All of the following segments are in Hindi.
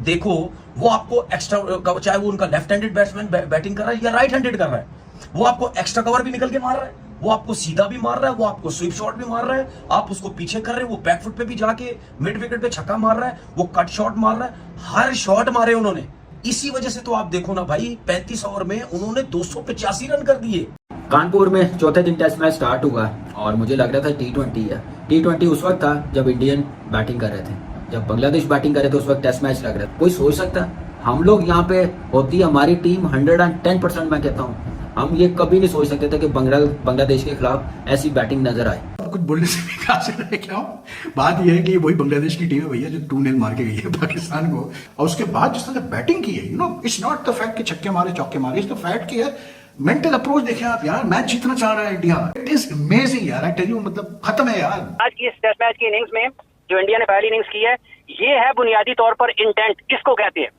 देखो वो आपको एक्स्ट्रा, चाहे वो उनका लेफ्ट हैंडेड बैट्समैन बैटिंग कर रहा है या राइट हैंडेड कर रहा है, वो आपको एक्स्ट्रा कवर भी निकल के मार रहा है, वो आपको सीधा भी मार रहा है, वो आपको स्वीप शॉट भी मार रहा है, आप उसको पीछे कर रहे हैं, वो बैकफुट पे भी जाके मिड विकेट पे छक्का मार रहा है, वो कट शॉट मार रहा है, हर शॉट मारे उन्होंने। इसी वजह से तो आप देखो ना भाई 35 ओवर में उन्होंने 285 रन कर दिए। कानपुर में चौथे दिन टेस्ट मैच स्टार्ट हुआ और मुझे लग रहा था T20 है। T20 उस वक्त था जब इंडियन बैटिंग कर रहे थे, जब बांग्लादेश बैटिंग कर रहे थे उस वक्त टेस्ट मैच लग रहा था। कोई सोच सकता हम लोग यहाँ पे होती हमारी टीम 110%, मैं कहता हूँ हम ये कभी नहीं सोच सकते थे कि बांग्लादेश के खिलाफ ऐसी बैटिंग नजर आए। कुछ बोलने से भी कहा सकता है क्या? बात यह है कि वही बांग्लादेश की टीम है भैया जो 2-0 मार के गई है पाकिस्तान को, और उसके बाद जिस तरह बैटिंग की है, इट्स नॉट द फैक्ट कि छक्के मारे चौके मारे, इट्स द फैक्ट कि यार मेंटल अप्रोच देखें आप यार, मैच जीतना चाह रहा है इंडिया। इट इज अमेजिंग यार, आई टेल यू, मतलब खत्म है यार। आज की इस टेस्ट मैच की इनिंग्स में जो इंडिया ने पहली इनिंग्स की है, ये है बुनियादी तौर पर इंटेंट। किसको कहते हैं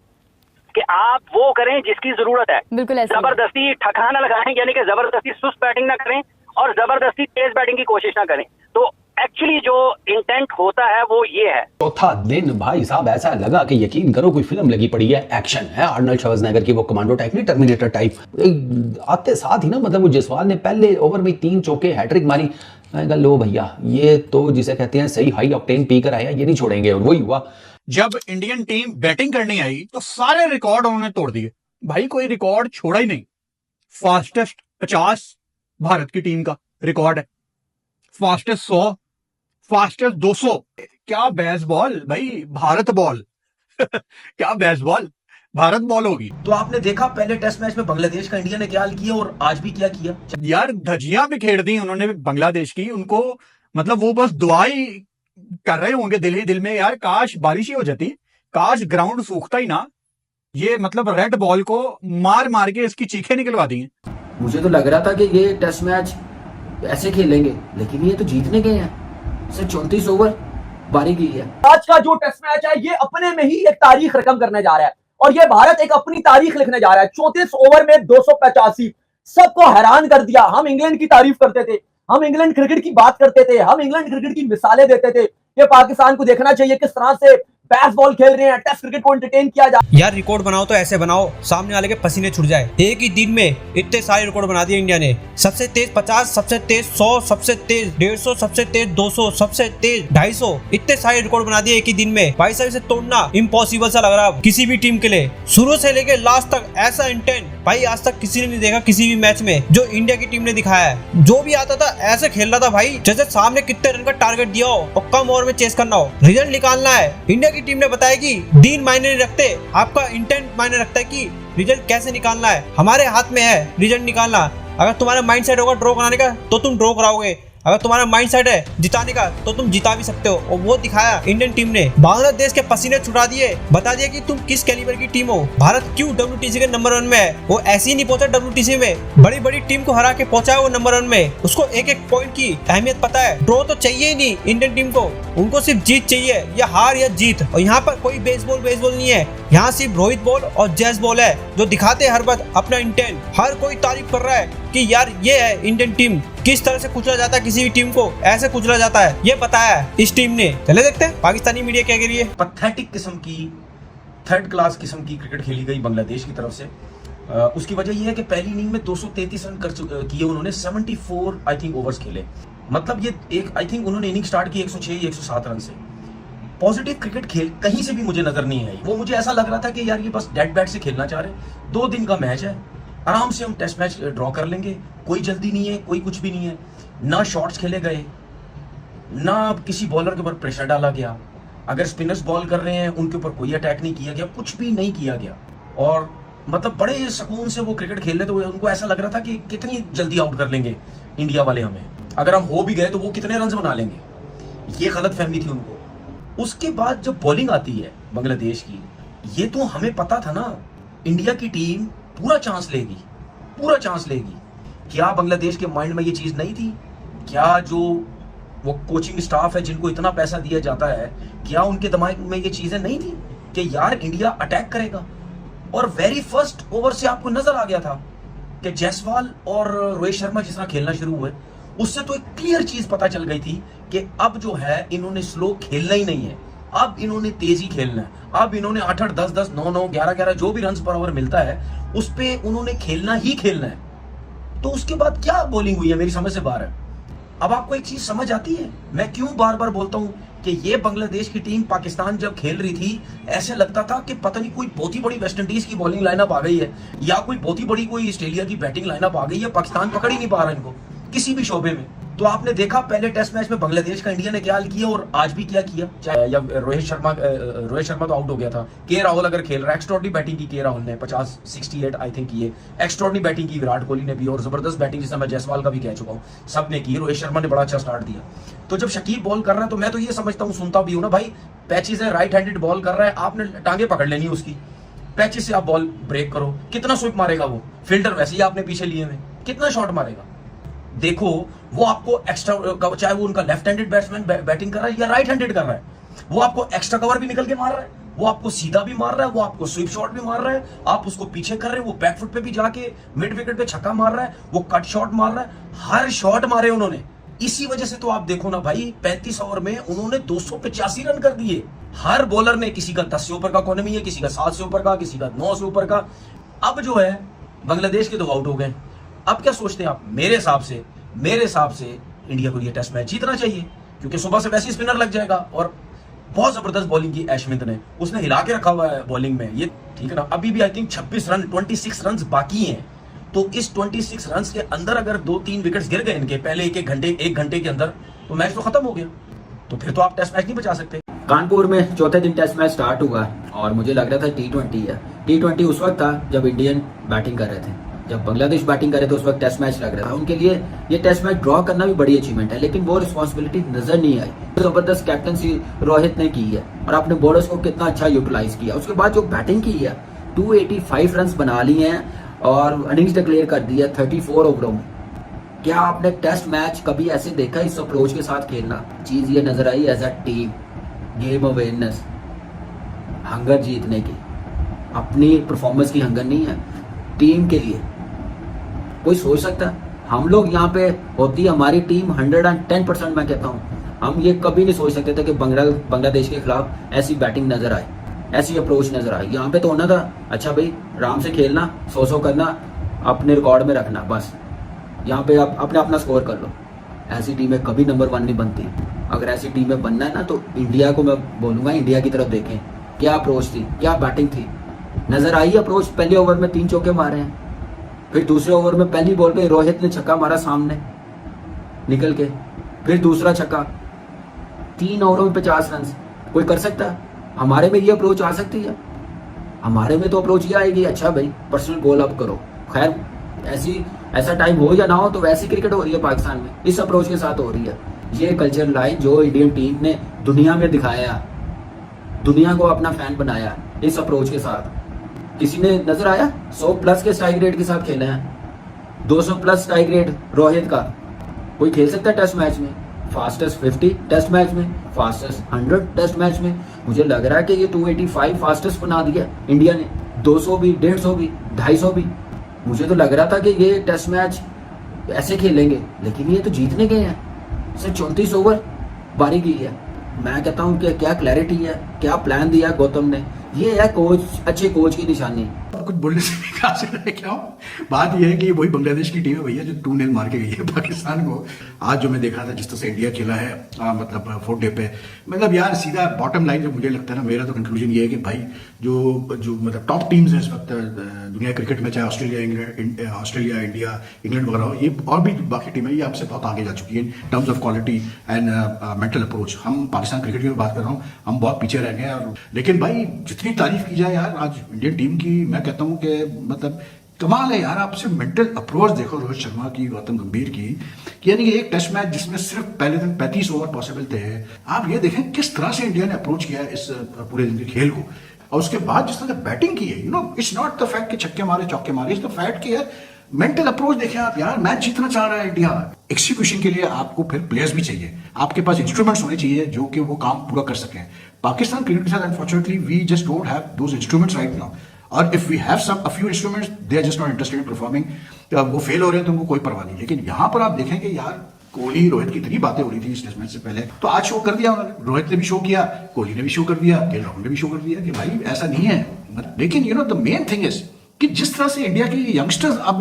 कि आप वो करें जिसकी जरूरत है, बिल्कुल ऐसा जबरदस्ती ठकाना लगाएं, यानी कि जबरदस्ती सुस्त बैटिंग ना करें और जबरदस्ती तेज बैटिंग की कोशिश ना करें। तो एक्चुअली जो इंटेंट होता है वो ये है। चौथा दिन भाई साहब ऐसा लगा कि यकीन करो कोई फिल्म लगी पड़ी है, एक्शन है आर्नल्ड श्वार्ज़नेगर की, वो कमांडो टाइप नहीं, टर्मिनेटर टाइप। आते साथ ही ना मतलब वो जयसवाल ने पहले ओवर में 3 चौके हैट्रिक मारी। मैं कहा लो भैया ये तो जिसे कहते हैं सही हाई ऑक्टेन पी कर आया, ये नहीं छोड़ेंगे। और वही हुआ जब इंडियन टीम बैटिंग करने आई तो सारे रिकॉर्ड उन्होंने तोड़ दिए भाई, कोई रिकॉर्ड छोड़ा ही नहीं। फास्टेस्ट 50 भारत की टीम का रिकॉर्ड है, फास्टेस्ट 100, फास्टेस्ट 200। क्या बेसबॉल भाई, भारत बॉल क्या बेसबॉल, भारत बॉल होगी। तो आपने देखा पहले टेस्ट मैच में बांग्लादेश का इंडिया ने क्या हाल किया और आज भी क्या किया यार। धजियां भी खेड़ दी उन्होंने बांग्लादेश की, उनको मतलब वो बस दुआई कर रहे होंगे दिल ही दिल में यार, काश बारिश ही हो जाती, काश ग्राउंड सूखता ही ना। ये मतलब रेड बॉल को मार मार के इसकी चीखें निकलवा दी। मुझे तो लग रहा था कि ये टेस्ट मैच ऐसे खेलेंगे, लेकिन ये तो जीतने गए हैं। सिर्फ 34 ओवर बारी की है। आज का जो टेस्ट मैच है ये अपने में ही एक तारीख रकम करने जा रहा है और ये भारत एक अपनी तारीख लिखने जा रहा है। 34 ओवर में 285, सबको हैरान कर दिया। हम इंग्लैंड की तारीफ करते थे, हम इंग्लैंड क्रिकेट की बात करते थे, हम इंग्लैंड क्रिकेट की मिसालें देते थे। ये पाकिस्तान को देखना चाहिए किस तरह से बेसबॉल खेल रहे हैं, टेस्ट क्रिकेट को एंटरटेन किया जा। यार रिकॉर्ड बनाओ तो ऐसे बनाओ सामने वाले के पसीने छूट जाए। एक ही दिन में इतने सारे रिकॉर्ड बना दिए इंडिया ने। सबसे तेज 50, सबसे तेज 100, सबसे तेज 150, सबसे तेज 200, सबसे तेज 250, इतने सारे रिकॉर्ड बना दिए एक ही दिन में। भाई साहब इसे तोड़ना इम्पॉसिबल सा लग रहा है किसी भी टीम के लिए। शुरू से लेके लास्ट तक ऐसा इंटेंट भाई आज तक किसी ने नहीं देखा किसी भी मैच में जो इंडिया की टीम ने दिखाया है। जो भी आता था ऐसे खेल रहा था भाई जैसे सामने कितने रन का टारगेट दिया हो और कम ओवर में चेस करना हो, रिजल्ट निकालना है। इंडिया की टीम ने बताया कि दिन मायने नहीं रखते, आपका इंटेंट मायने रखता है कि रिजल्ट कैसे निकालना है। हमारे हाथ में है रिजल्ट निकालना। अगर तुम्हारा माइंड सेट होगा ड्रॉ कराने का तो तुम ड्रॉ कराओगे, अगर तुम्हारा माइंड सेट है जिताने का तो तुम जिता भी सकते हो। और वो दिखाया इंडियन टीम ने। बांग्लादेश के पसीने छुड़ा दिए, बता दिया कि तुम किस कैलिबर की टीम हो। भारत क्यों WTC के नंबर 1 में है, वो ऐसे ही नहीं पहुंचा WTC में, बड़ी बड़ी टीम को हरा के पहुंचा है वो नंबर 1 में। उसको एक एक पॉइंट की अहमियत पता है। ड्रॉ तो चाहिए ही नहीं इंडियन टीम को, उनको सिर्फ जीत चाहिए, या हार या जीत। और यहाँ पर कोई बेसबॉल नहीं है, यहाँ सिर्फ रोहित बॉल और जैस बॉल है जो दिखाते हर बार अपना इंटेंट। हर कोई तारीफ कर रहा है कि यार ये है इंडियन टीम, किस तरह से कुचला जाता है किसी भी टीम को, ऐसे कुचला जाता है, ये बताया है इस टीम ने। चले देखते हैं पाकिस्तानी मीडिया क्या कह रही है। पैथेटिक किस्म की, थर्ड क्लास किस्म की क्रिकेट खेली गई बांग्लादेश की तरफ से। उसकी वजह यह है कि पहली इनिंग में 233 रन किए उन्होंने, 74 आई थिंक ओवर्स खेले। मतलब ये एक आई थिंक उन्होंने इनिंग स्टार्ट की 106 या 107 रन से। पॉजिटिव क्रिकेट खेल कहीं से भी मुझे नजर नहीं आई। वो मुझे ऐसा लग रहा था कि यार ये बस डेड बैट से खेलना चाह रहे। 2 दिन का मैच है, आराम से हम टेस्ट मैच ड्रॉ कर लेंगे, कोई जल्दी नहीं है, कोई कुछ भी नहीं है। ना शॉट्स खेले गए, ना किसी बॉलर के ऊपर प्रेशर डाला गया। अगर स्पिनर्स बॉल कर रहे हैं उनके ऊपर कोई अटैक नहीं किया गया, कुछ भी नहीं किया गया। और मतलब बड़े सुकून से वो क्रिकेट खेल रहे, तो उनको ऐसा लग रहा था कि कितनी जल्दी आउट कर लेंगे इंडिया वाले हमें, अगर हम हो भी गए तो वो कितने रन बना लेंगे, ये गलत फहमी थी उनको। उसके बाद जब बॉलिंग आती है बांग्लादेश की, ये तो हमें पता था ना इंडिया की टीम पूरा चांस लेगी, पूरा चांस लेगी। क्या बांग्लादेश के माइंड में ये चीज नहीं थी? क्या जो वो कोचिंग स्टाफ है जिनको इतना पैसा दिया जाता है, क्या उनके दिमाग में ये चीजें नहीं थी कि यार इंडिया अटैक करेगा? और वेरी फर्स्ट ओवर से आपको नजर आ गया था कि जायसवाल और रोहित शर्मा जिस तरह खेलना शुरू हुए, उससे तो एक क्लियर चीज पता चल गई थी कि अब जो है इन्होंने स्लो खेलना ही नहीं है, अब इन्होंने तेजी खेलना है, अब इन्होंने 8-8, 10-10, 9-9, 11-11 जो भी रन पर ओवर मिलता है उस पे उन्होंने खेलना ही खेलना है। तो उसके बाद क्या बॉलिंग हुई है मेरी समझ से बाहर है। अब आपको एक चीज समझ आती है, मैं क्यों बार बार बोलता हूं कि ये बांग्लादेश की टीम पाकिस्तान जब खेल रही थी ऐसे लगता था कि पता नहीं कोई बहुत ही बड़ी वेस्ट इंडीज की बॉलिंग लाइनअप आ गई है या कोई बहुत ही बड़ी कोई ऑस्ट्रेलिया की बैटिंग लाइनअप आ गई है। पाकिस्तान पकड़ ही नहीं पा रहा इनको किसी भी शोबे में। तो आपने देखा पहले टेस्ट मैच में बांग्लादेश का इंडिया ने क्या हाल किया और आज भी क्या किया। चाहे या रोहित शर्मा तो आउट हो गया था, के राहुल अगर खेल रहा है, एक्स्ट्राऑर्डिनरी बैटिंग की के राहुल ने 50-68 आई थिंक ये एक्स्ट्राऑर्डिनरी बैटिंग की विराट कोहली ने भी, और जबरदस्त बैटिंग जिसमें मैं जायसवाल का भी कह चुका हूँ, सबने की। रोहित शर्मा ने बड़ा अच्छा स्टार्ट दिया। तो जब शकीब बॉल कर रहा है तो मैं तो ये समझता हूँ, सुनता भी हूँ ना भाई, पैचेस है, राइट हैंडेड बॉल कर रहा है, आपने टांगे पकड़ लेनी है उसकी, पैचेस से आप बॉल ब्रेक करो। कितना स्विप मारेगा वो, फील्डर वैसे ही आपने पीछे लिए हुए, कितना शॉट मारेगा देखो। वो आपको एक्स्ट्रा, चाहे वो उनका लेफ्ट हैंडेड बैट्समैन बैटिंग कर रहा है या राइट हैंडेड कर रहा है, वो आपको एक्स्ट्रा कवर भी निकल के मार रहा है, वो आपको सीधा भी मार रहा है, वो आपको स्वीप शॉट भी मार रहा है, आप उसको पीछे कर रहे हैं, वो बैकफुट पे भी जाके मिड विकेट पे छक्का मार रहा है, वो कट शॉट मार रहा है, हर शॉट मारे उन्होंने। इसी वजह से तो आप देखो ना भाई, 35 ओवर में उन्होंने 285 रन कर दिए। हर बॉलर ने, किसी का 10 से ऊपर का इकोनॉमी है, किसी का 7 से ऊपर का, किसी का 9 से ऊपर का। अब जो है बांग्लादेश के 2 आउट हो गए। अब क्या सोचते हैं आप? मेरे हिसाब से इंडिया को ये टेस्ट मैच जीतना चाहिए, क्योंकि सुबह से वैसे ही स्पिनर लग जाएगा। और बहुत जबरदस्त बॉलिंग की एशमित ने, उसने हिला के रखा हुआ है बॉलिंग में, ये ठीक है ना। अभी भी आई थिंक 26 रन, 26 रन बाकी हैं। तो इस 26 रन के अंदर अगर 2-3 विकेट्स गिर गए इनके पहले एक घंटे के अंदर, तो मैच तो खत्म हो गया। तो फिर तो आप टेस्ट मैच नहीं बचा सकते। कानपुर में चौथे दिन टेस्ट मैच स्टार्ट हुआ और मुझे लग रहा था T20 है। T20 उस वक्त था जब इंडियन बैटिंग कर रहे थे, जब बांग्लादेश बैटिंग करे तो उस वक्त टेस्ट मैच लग रहा था। उनके लिए ये टेस्ट मैच ड्रॉ करना भी बड़ी अचीवमेंट है, लेकिन वो रिस्पॉन्सिबिलिटी नजर नहीं आई। जबरदस्त कैप्टनसी रोहित ने की है और अपने बॉलर्स को कितना अच्छा यूटिलाइज किया। उसके बाद जो बैटिंग की है, 285 रन बना लिए हैं और इनिंग्स डिक्लेयर कर दी है 34 ओवरों में। क्या आपने टेस्ट मैच कभी ऐसे देखा इस अप्रोच के साथ खेलना? चीज ये नजर आई as a team, game awareness, hunger जीतने की, अपनी परफॉर्मेंस की हंगर नहीं है, टीम के लिए। कोई सोच सकता है हम लोग यहाँ पे होती हमारी टीम 110%, मैं कहता हूँ हम ये कभी नहीं सोच सकते थे कि बांग्लादेश के खिलाफ ऐसी बैटिंग नजर आए, ऐसी अप्रोच नजर आए। यहाँ पे तो होना था अच्छा भाई आराम से खेलना, 100 करना, अपने रिकॉर्ड में रखना, बस यहाँ पे आप अपना स्कोर कर लो। ऐसी टीमें कभी नंबर 1 नहीं बनती। अगर ऐसी टीमें बनना है ना तो इंडिया को मैं बोलूंगा, इंडिया की तरफ देखें, क्या अप्रोच थी, क्या बैटिंग थी। नजर आई अप्रोच, पहले ओवर में 3 चौके मारे हैं, फिर दूसरे ओवर में पहली बॉल पे रोहित ने छक्का मारा सामने निकल के, फिर दूसरा छक्का, 3 ओवरों में 50 रन। कोई कर सकता है? हमारे में ये अप्रोच आ सकती है? हमारे में तो अप्रोच ये आएगी, अच्छा भाई पर्सनल गोल अप करो। खैर ऐसा टाइम हो या ना हो, तो वैसी क्रिकेट हो रही है पाकिस्तान में, इस अप्रोच के साथ हो रही है। ये कल्चर लाइन जो इंडियन टीम ने दुनिया में दिखाया, दुनिया को अपना फैन बनाया इस अप्रोच के साथ। किसी ने नजर आया 100+ के स्ट्राइक रेट के साथ खेले हैं, 200+ स्ट्राइक रेट रोहित का। कोई खेल सकता है टेस्ट मैच में? फास्टेस्ट 50 टेस्ट मैच में, फास्टेस्ट 100 टेस्ट मैच में। मुझे लग रहा है कि ये 285 फास्टेस्ट बना दिया इंडिया ने, 200 भी, 150 भी, 250 भी। मुझे तो लग रहा था कि ये टेस्ट मैच ऐसे खेलेंगे, लेकिन ये तो जीतने गए हैं। सिर्फ 34 ओवर बारी की है। मैं कहता हूँ कि क्या क्लैरिटी है, क्या प्लान दिया गौतम ने। ये है कोच, अच्छे कोच की निशानी। कुछ बोलने से भी कहा से रहे क्या हो? बात यह है कि वही बांग्लादेश की टीम है भैया जो 2-0 मार के गई है पाकिस्तान को। आज जो मैं देखा था जिस तरह से इंडिया खेला है मतलब 4 डे पे, मतलब यार सीधा बॉटम लाइन जो मुझे लगता है ना, मेरा तो कंक्लूजन ये है कि भाई जो मतलब टॉप टीम्स हैं इस वक्त दुनिया क्रिकेट में, चाहे ऑस्ट्रेलिया, इंडिया, इंग्लैंड वगैरह हो, ये और भी बाकी टीमें, ये हमसे बहुत आगे जा चुकी है in terms of quality and mental approach. हम पाकिस्तान क्रिकेट की बात कर रहा हूँ, हम बहुत पीछे रह गए हैं। लेकिन भाई जितनी तारीफ की जाए यार आज इंडियन टीम की, मैं कहता हूँ कि मतलब कमाल है यार। आप सिर्फ मेंटल अप्रोच देखो रोहित शर्मा की, गौतम गंभीर की, कि यानी कि एक टेस्ट मैच जिसमें सिर्फ पहले दिन 35 ओवर पॉसिबल थे, आप ये देखें किस तरह से इंडिया ने अप्रोच किया इस पूरे दिन के खेल को। और उसके बाद जिस तरह से बैटिंग की है, इट्स नॉट द फैक्ट कि छक्के मारे चौके मारे, इट्स द फैक्ट कि यार मेंटल अप्रोच देखें आप यार। मैच जीतना चाह रहा है इंडिया, एक्सिक्यूशन के लिए आपको फिर प्लेयर्स भी चाहिए, आपके पास इंस्ट्रूमेंट्स होने चाहिए जो कि वो काम पूरा कर सकें। पाकिस्तान क्रिकेट के साथ unfortunately we just don't have those instruments right now. और if we have some a few instruments, they are just not interested in performing. वो फेल हो रहे हैं तो उनको कोई परवाह नहीं। लेकिन यहाँ पर आप देखें कि यार कोहली रोहित की इतनी बातें हो रही थी इस टेस्ट मैच से पहले, तो आज शो कर दिया उन्होंने। रोहित ने भी शो किया, कोहली ने भी शो कर दिया, के राहुल ने भी शो कर दिया कि भाई ऐसा नहीं है। लेकिन you know the main thing is कि जिस तरह से इंडिया के यंगस्टर्स अब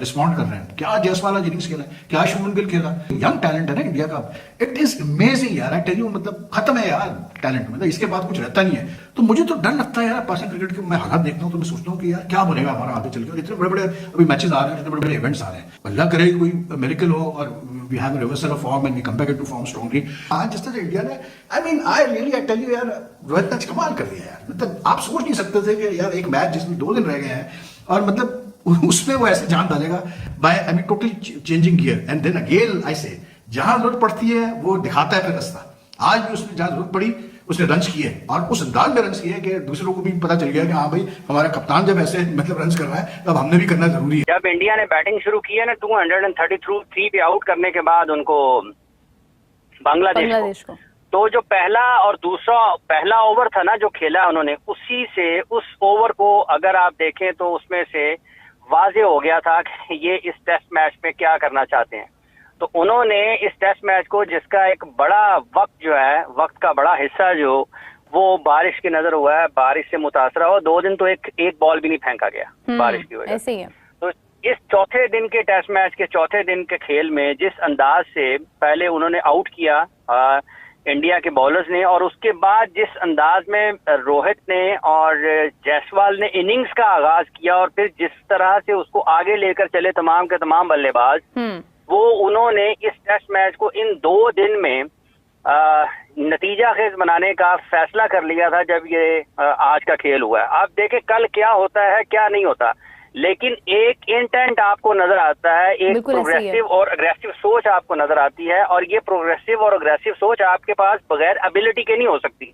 रिस्पॉन्ड कर रहे हैं, क्या जयसवाल आज इनिंग्स खेला, क्या शुभमन गिल खेला, यंग टैलेंट है ना इंडिया का, इट इज अमेजिंग यार। आई टेल यू, मतलब खत्म है यार टैलेंट, मतलब इसके बाद कुछ रहता नहीं है। तो मुझे तो डर लगता है यार पाकिस्तान क्रिकेट के, मैं हालात देखता हूँ तो मैं सोचता हूँ कि यार क्या बनेगा हमारा आगे चल के। और इतने बड़े बड़े अभी मैचेस आ रहे हैं, इतने बड़े बड़े इवेंट्स आ रहे हैं, अल्लाह करे कोई मिरेकल हो और we have a reversal of form and we come back into form strongly. आज जिस तरह से इंडिया ने, I mean I really I tell you यार, रोहित ने कमाल कर दिया यार। मतलब आप सोच नहीं सकते थे कि यार एक मैच जिसमें 2 दिन रह गए हैं और मतलब उसमें वो ऐसे जान डालेगा बाय, I mean totally changing gear. And then again I say, जहां जरूरत पड़ती है वो दिखाता है फिर रास्ता। आज भी उसने जहां जरूरत पड़ी उसने रन्स किए, और उस अंदाज में रन्स किए कि दूसरों को भी पता चल गया कि हाँ भाई हमारा कप्तान जब ऐसे मतलब रन्स कर रहा है तो अब हमने भी करना जरूरी है। जब इंडिया ने बैटिंग शुरू की है ना 233 पे आउट करने के बाद उनको बांग्लादेश को, तो जो पहला और दूसरा पहला ओवर था ना जो खेला उन्होंने, उसी से उस ओवर को अगर आप देखें तो उसमें से वाजे हो गया था कि ये इस टेस्ट मैच में क्या करना चाहते हैं। तो उन्होंने इस टेस्ट मैच को, जिसका एक बड़ा वक्त जो है, वक्त का बड़ा हिस्सा जो वो बारिश की नजर हुआ है, बारिश से मुतासर हुआ। 2 दिन तो एक बॉल भी नहीं फेंका गया बारिश की वजह ऐसे ही है। तो इस चौथे दिन के टेस्ट मैच के चौथे दिन के खेल में जिस अंदाज से पहले उन्होंने आउट किया इंडिया के बॉलर्स ने, और उसके बाद जिस अंदाज में रोहित ने और जायसवाल ने इनिंग्स का आगाज किया, और फिर जिस तरह से उसको आगे लेकर चले तमाम के तमाम बल्लेबाज, वो उन्होंने इस टेस्ट मैच को इन 2 दिन में नतीजा खेज बनाने का फैसला कर लिया था जब ये आज का खेल हुआ है। आप देखें कल क्या होता है क्या नहीं होता, लेकिन एक इंटेंट आपको नजर आता है, एक प्रोग्रेसिव और अग्रेसिव सोच आपको नजर आती है, और ये प्रोग्रेसिव और अग्रेसिव सोच आपके पास बगैर एबिलिटी के नहीं हो सकती।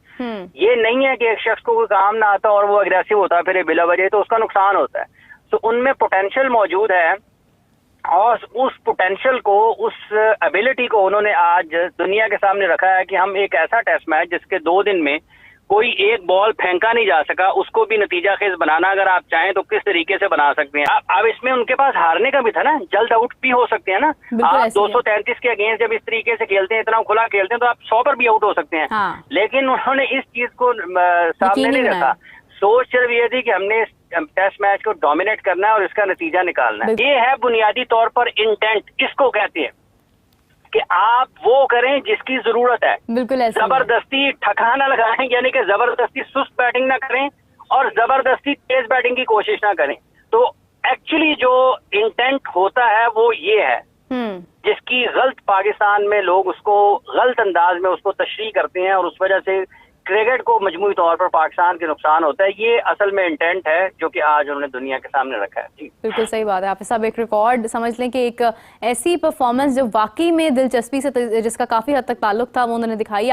ये नहीं है कि एक शख्स को कोई काम ना आता और वो अग्रेसिव होता है फिर बिला वजह, तो उसका नुकसान होता है। तो उनमें पोटेंशियल मौजूद है, और उस पोटेंशियल को, उस एबिलिटी को उन्होंने आज दुनिया के सामने रखा है कि हम एक ऐसा टेस्ट मैच जिसके 2 दिन में कोई एक बॉल फेंका नहीं जा सका, उसको भी नतीजा खेज बनाना अगर आप चाहें तो किस तरीके से बना सकते हैं। अब इसमें उनके पास हारने का भी था ना, जल्द आउट भी हो सकते हैं ना। आप 233 के अगेंस्ट जब इस तरीके से खेलते हैं, इतना खुला खेलते हैं, तो आप 100 पर भी आउट हो सकते हैं। हाँ। लेकिन उन्होंने इस चीज को सामने नहीं रखा। सोच सिर्फ ये थी कि हमने इस टेस्ट मैच को डोमिनेट करना है और इसका नतीजा निकालना है। ये है बुनियादी तौर पर इंटेंट, इसको कहते हैं कि आप वो करें जिसकी जरूरत है। बिल्कुल ऐसे जबरदस्ती ठकाना लगाएं, यानी कि जबरदस्ती सुस्त बैटिंग ना करें और जबरदस्ती तेज बैटिंग की कोशिश ना करें। तो एक्चुअली जो इंटेंट होता है वो ये है, जिसकी गलत पाकिस्तान में लोग उसको गलत अंदाज में उसको तशरीह करते हैं, और उस वजह से क्रिकेट को मजमूई तौर पर पाकिस्तान के नुकसान होता है। ये असल में इंटेंट है जो कि आज उन्होंने दुनिया के सामने रखा है। जी बिल्कुल सही बात है। आप सब एक रिकॉर्ड समझ लें कि एक ऐसी परफॉर्मेंस जो वाकई में दिलचस्पी से, जिसका काफी हद तक ताल्लुक था, वो उन्होंने दिखाई।